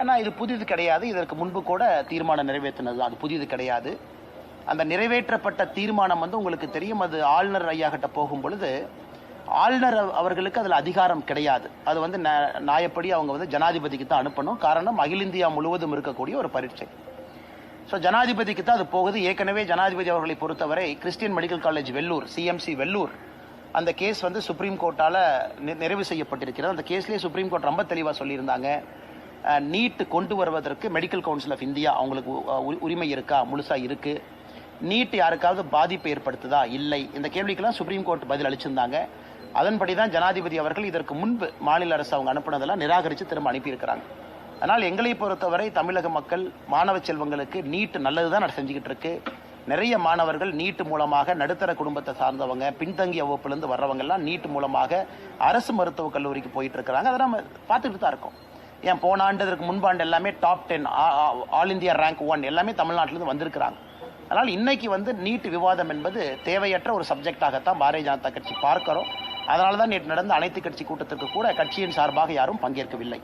ஏன்னா இது புதிது கிடையாது. இதற்கு முன்பு கூட தீர்மானம் நிறைவேற்றினது தான். அது புதிது கிடையாது. அந்த நிறைவேற்றப்பட்ட தீர்மானம் உங்களுக்கு தெரியும். அது ஆளுநர் ஐயா கிட்ட போகும் பொழுது ஆளுநர் அவர்களுக்கு அதில் அதிகாரம் கிடையாது. அது நியாயப்படி அவங்க ஜனாதிபதிக்கு தான் அனுப்பணும். காரணம், அகில இந்தியா முழுவதும் இருக்கக்கூடிய ஒரு பரீட்சை. ஸோ ஜனாதிபதிக்கு தான் அது போகுது. ஏற்கனவே ஜனாதிபதி அவர்களை பொறுத்தவரை Christian medical college Vellore, CMC Vellore, அந்த கேஸ் சுப்ரீம் கோர்ட்டால நிறைவு செய்யப்பட்டிருக்கிறது. அந்த கேஸ்லேயே சுப்ரீம் கோர்ட் ரொம்ப தெளிவாக சொல்லியிருந்தாங்க, நீட் கொண்டு வருவதற்கு மெடிக்கல் கவுன்சில் ஆஃப் இந்தியா அவங்களுக்கு உரிமை இருக்கா? முழுசா இருக்கு. நீட் யாருக்காவது பாதிப்பை ஏற்படுத்துதா? இல்லை. இந்த கேள்விக்கெல்லாம் சுப்ரீம் கோர்ட் பதில் அளிச்சிருந்தாங்க. அதன்படி தான் ஜனாதிபதி அவர்கள் இதற்கு முன்பு மாநில அரசு அவங்க அனுப்புனதெல்லாம் நிராகரித்து திரும்ப அனுப்பியிருக்கிறாங்க. அதனால் எங்களை பொறுத்தவரை தமிழக மக்கள் மாணவ செல்வங்களுக்கு நீட் நல்லதுதான் செஞ்சுக்கிட்டு இருக்கு. நிறைய மாணவர்கள் நீட் மூலமாக நடுத்தர குடும்பத்தை சார்ந்தவங்க, பின்தங்கிய வகுப்புலேருந்து வர்றவங்கெல்லாம் நீட் மூலமாக அரசு மருத்துவக் கல்லூரிக்கு போயிட்டு இருக்கிறாங்க. அதை நம்ம பார்த்துட்டு தான் இருக்கோம். ஏன் போன ஆண்டு, இதற்கு முன்பாண்டு எல்லாமே டாப் 10 ஆல் இந்தியா ரேங்க் 1 எல்லாமே தமிழ்நாட்டிலிருந்து வந்திருக்கிறாங்க. அதனால் இன்னைக்கு நீட் விவாதம் என்பது தேவையற்ற ஒரு சப்ஜெக்டாகத்தான் பாரதிய ஜனதா கட்சி பார்க்கிறோம். அதனால தான் நேற்று நடந்த அனைத்து கட்சி கூட்டத்திற்கு கூட கட்சியின் சார்பாக யாரும் பங்கேற்கவில்லை.